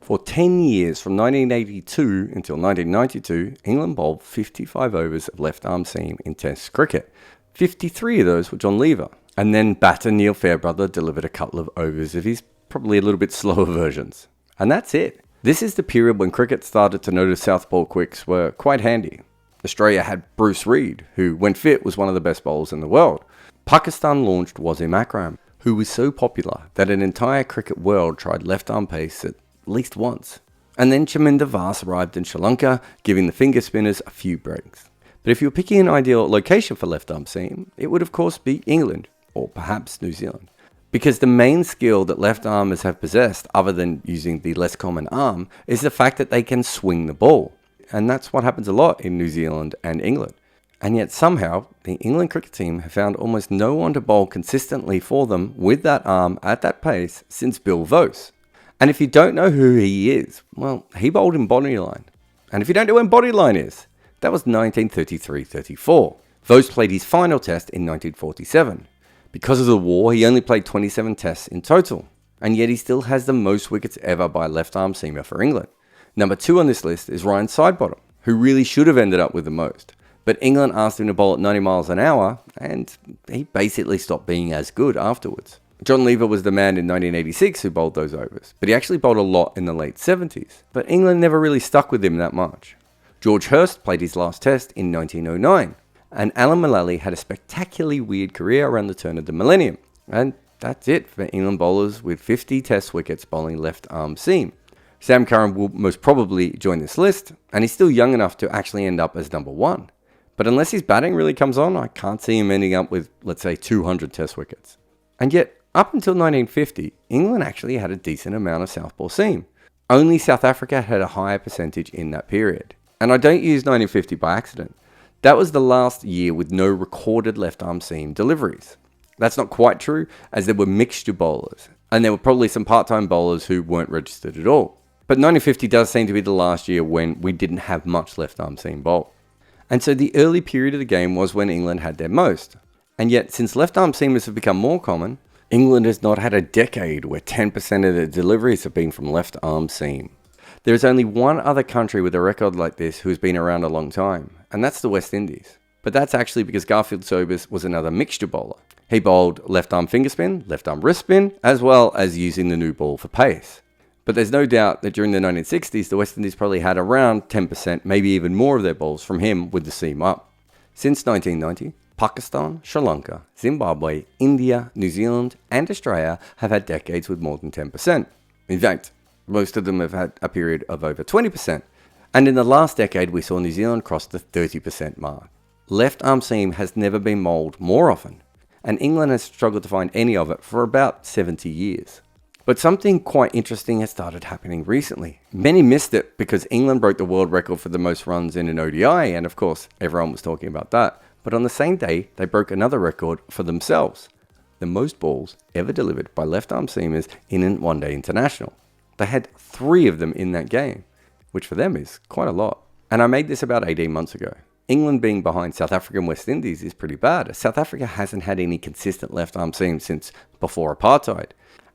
For 10 years, from 1982 until 1992, England bowled 55 overs of left-arm seam in Test cricket. 53 of those were John Lever, and then batter Neil Fairbrother delivered a couple of overs of his probably a little bit slower versions. And that's it. This is the period when cricket started to notice southpaw quicks were quite handy. Australia had Bruce Reid, who, when fit, was one of the best bowlers in the world. Pakistan launched Wasim Akram, who was so popular that an entire cricket world tried left-arm pace at least once. And then Chaminda Vas arrived in Sri Lanka, giving the finger spinners a few breaks. But if you were picking an ideal location for left-arm seam, it would of course be England, or perhaps New Zealand. Because the main skill that left-armers have possessed, other than using the less common arm, is the fact that they can swing the ball. And that's what happens a lot in New Zealand and England. And yet somehow, the England cricket team have found almost no one to bowl consistently for them with that arm at that pace since Bill Vose. And if you don't know who he is, well, he bowled in Bodyline. And if you don't know when Bodyline is, that was 1933-34. Vose played his final test in 1947. Because of the war, he only played 27 tests in total. And yet he still has the most wickets ever by a left-arm seamer for England. Number 2 on this list is Ryan Sidebottom, who really should have ended up with the most. But England asked him to bowl at 90 miles an hour, and he basically stopped being as good afterwards. John Lever was the man in 1986 who bowled those overs, but he actually bowled a lot in the late 70s. But England never really stuck with him that much. George Hurst played his last test in 1909, and Alan Mullally had a spectacularly weird career around the turn of the millennium. And that's it for England bowlers with 50 test wickets bowling left-arm seam. Sam Curran will most probably join this list, and he's still young enough to actually end up as number 1. But unless his batting really comes on, I can't see him ending up with, let's say, 200 test wickets. And yet, up until 1950, England actually had a decent amount of southpaw seam. Only South Africa had a higher percentage in that period. And I don't use 1950 by accident. That was the last year with no recorded left-arm seam deliveries. That's not quite true, as there were mixture bowlers, and there were probably some part-time bowlers who weren't registered at all. But 1950 does seem to be the last year when we didn't have much left-arm seam bowl. And so the early period of the game was when England had their most. And yet, since left-arm seamers have become more common, England has not had a decade where 10% of their deliveries have been from left-arm seam. There is only one other country with a record like this who has been around a long time, and that's the West Indies. But that's actually because Garfield Sobers was another mixture bowler. He bowled left-arm finger spin, left-arm wrist spin, as well as using the new ball for pace. But there's no doubt that during the 1960s, the West Indies probably had around 10%, maybe even more of their bowls from him with the seam up. Since 1990, Pakistan, Sri Lanka, Zimbabwe, India, New Zealand, and Australia have had decades with more than 10%. In fact, most of them have had a period of over 20%. And in the last decade, we saw New Zealand cross the 30% mark. Left-arm seam has never been bowled more often, and England has struggled to find any of it for about 70 years. But something quite interesting has started happening recently. Many missed it because England broke the world record for the most runs in an ODI, and of course, everyone was talking about that. But on the same day, they broke another record for themselves. The most balls ever delivered by left-arm seamers in a one-day international. They had 3 of them in that game, which for them is quite a lot. And I made this about 18 months ago. England being behind South Africa and West Indies is pretty bad. South Africa hasn't had any consistent left-arm seam since before apartheid.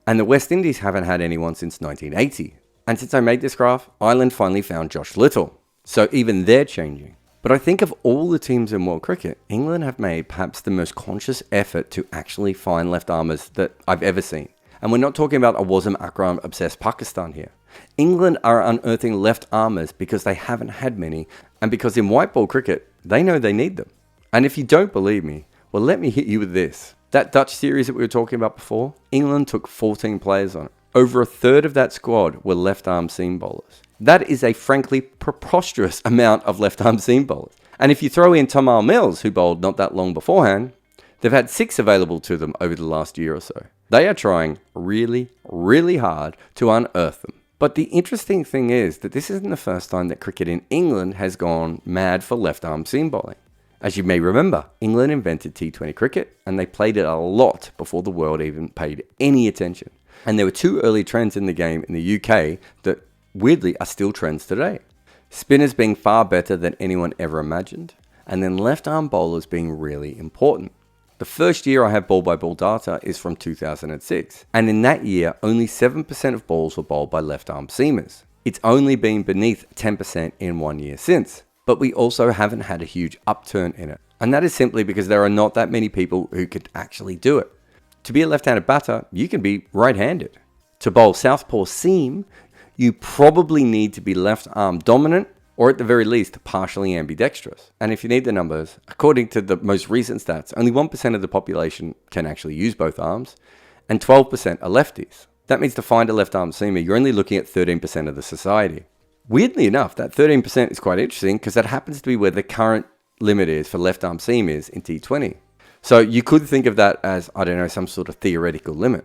And the West Indies haven't had anyone since 1980. And since I made this graph, Ireland finally found Josh Little. So even they're changing. But I think of all the teams in world cricket, England have made perhaps the most conscious effort to actually find left-armers that I've ever seen. And we're not talking about a Wasim Akram obsessed Pakistan here. England are unearthing left-armers because they haven't had many, and because in white ball cricket, they know they need them. And if you don't believe me, well, let me hit you with this. That Dutch series that we were talking about before, England took 14 players on it. Over a third of that squad were left-arm seam bowlers. That is a frankly preposterous amount of left-arm seam bowlers. And if you throw in Tamal Mills, who bowled not that long beforehand, they've had 6 available to them over the last year or so. They are trying really, really hard to unearth them. But the interesting thing is that this isn't the first time that cricket in England has gone mad for left-arm seam bowling. As you may remember, England invented T20 cricket, and they played it a lot before the world even paid any attention. And there were 2 early trends in the game in the UK that weirdly are still trends today. Spinners being far better than anyone ever imagined, and then left-arm bowlers being really important. The first year I have ball-by-ball data is from 2006, and in that year, only 7% of balls were bowled by left-arm seamers. It's only been beneath 10% in 1 year since, but we also haven't had a huge upturn in it, and that is simply because there are not that many people who could actually do it. To be a left-handed batter, you can be right-handed. To bowl southpaw seam, you probably need to be left-arm dominant, or at the very least, partially ambidextrous. And if you need the numbers, according to the most recent stats, only 1% of the population can actually use both arms, and 12% are lefties. That means to find a left-arm seamer, you're only looking at 13% of the society. Weirdly enough, that 13% is quite interesting because that happens to be where the current limit is for left-arm seamers in T20. So you could think of that as, I don't know, some sort of theoretical limit.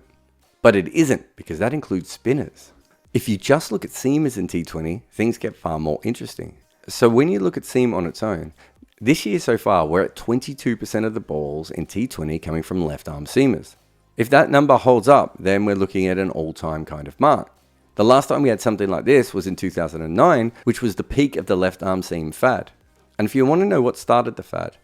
But it isn't, because that includes spinners. If you just look at seamers in T20, things get far more interesting. So when you look at seam on its own, this year so far, we're at 22% of the balls in T20 coming from left-arm seamers. If that number holds up, then we're looking at an all-time kind of mark. The last time we had something like this was in 2009, which was the peak of the left-arm seam fad. And if you want to know what started the fad,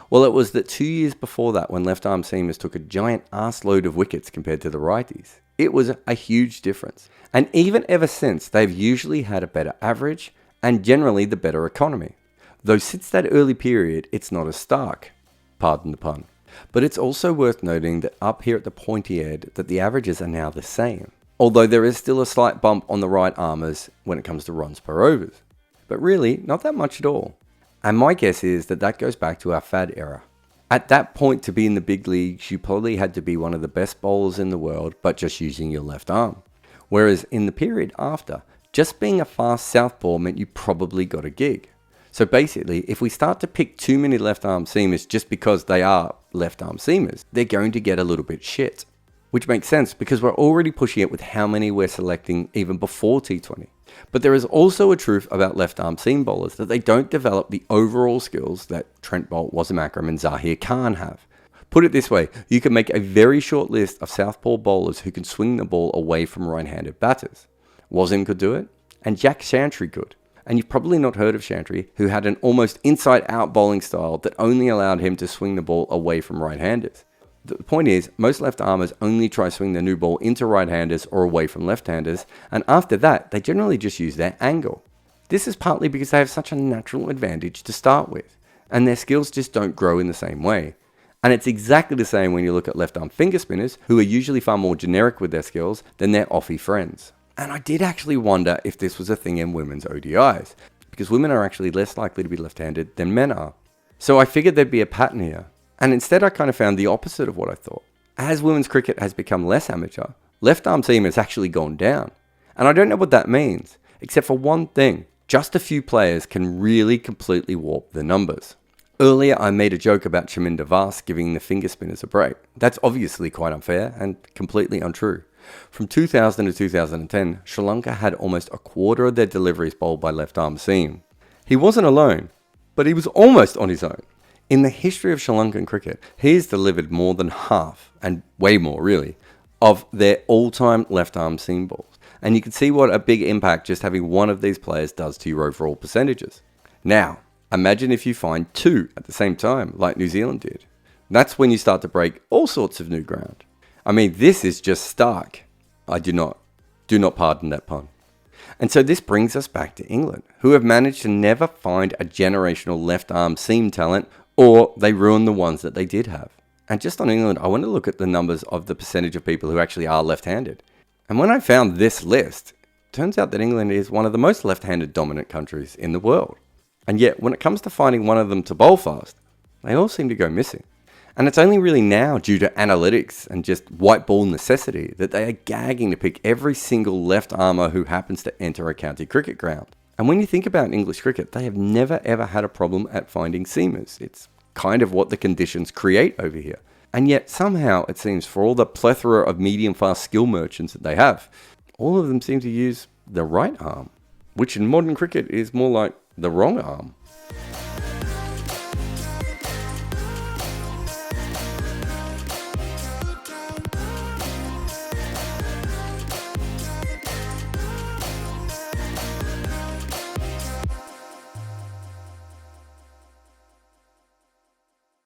well, it was that 2 years before that, when left-arm seamers took a giant ass load of wickets compared to the righties. It was a huge difference. And even ever since, they've usually had a better average and generally the better economy. Though since that early period, it's not as stark. Pardon the pun. But it's also worth noting that up here at the pointy end, that the averages are now the same. Although there is still a slight bump on the right armers when it comes to runs per overs. But really, not that much at all. And my guess is that that goes back to our fad era. At that point, to be in the big leagues, you probably had to be one of the best bowlers in the world, but just using your left arm. Whereas in the period after, just being a fast southpaw meant you probably got a gig. So basically, if we start to pick too many left-arm seamers just because they are left-arm seamers, they're going to get a little bit shit. Which makes sense because we're already pushing it with how many we're selecting even before T20. But there is also a truth about left-arm seam bowlers that they don't develop the overall skills that Trent Boult, Wasim Akram and Zahir Khan have. Put it this way, you can make a very short list of southpaw bowlers who can swing the ball away from right-handed batters. Wasim could do it, and Jack Chantry could. And you've probably not heard of Chantry, who had an almost inside-out bowling style that only allowed him to swing the ball away from right-handers. The point is, most left-armers only try swing the new ball into right-handers or away from left-handers, and after that, they generally just use their angle. This is partly because they have such a natural advantage to start with, and their skills just don't grow in the same way. And it's exactly the same when you look at left-arm finger spinners, who are usually far more generic with their skills than their offie friends. And I did actually wonder if this was a thing in women's ODIs, because women are actually less likely to be left-handed than men are. So I figured there'd be a pattern here. And instead I kind of found the opposite of what I thought. As women's cricket has become less amateur, left-arm seam has actually gone down. And I don't know what that means, except for one thing. Just a few players can really completely warp the numbers. Earlier I made a joke about Chaminda Vaas giving the finger spinners a break. That's obviously quite unfair and completely untrue. From 2000 to 2010, Sri Lanka had almost a quarter of their deliveries bowled by left-arm seam. He wasn't alone, but he was almost on his own. In the history of Sri Lankan cricket, he has delivered more than half, and way more really, of their all-time left-arm seam balls. And you can see what a big impact just having one of these players does to your overall percentages. Now, imagine if you find two at the same time, like New Zealand did. That's when you start to break all sorts of new ground. I mean, this is just stark. I do not pardon that pun. And so this brings us back to England, who have managed to never find a generational left-arm seam talent, or they ruin the ones that they did have. And just on England, I want to look at the numbers of the percentage of people who actually are left-handed. And when I found this list, it turns out that England is one of the most left-handed dominant countries in the world. And yet, when it comes to finding one of them to bowl fast, they all seem to go missing. And it's only really now, due to analytics and just white ball necessity, that they are gagging to pick every single left armer who happens to enter a county cricket ground. And when you think about English cricket, they have never ever had a problem at finding seamers. It's kind of what the conditions create over here. And yet somehow it seems for all the plethora of medium-fast skill merchants that they have, all of them seem to use the right arm, which in modern cricket is more like the wrong arm.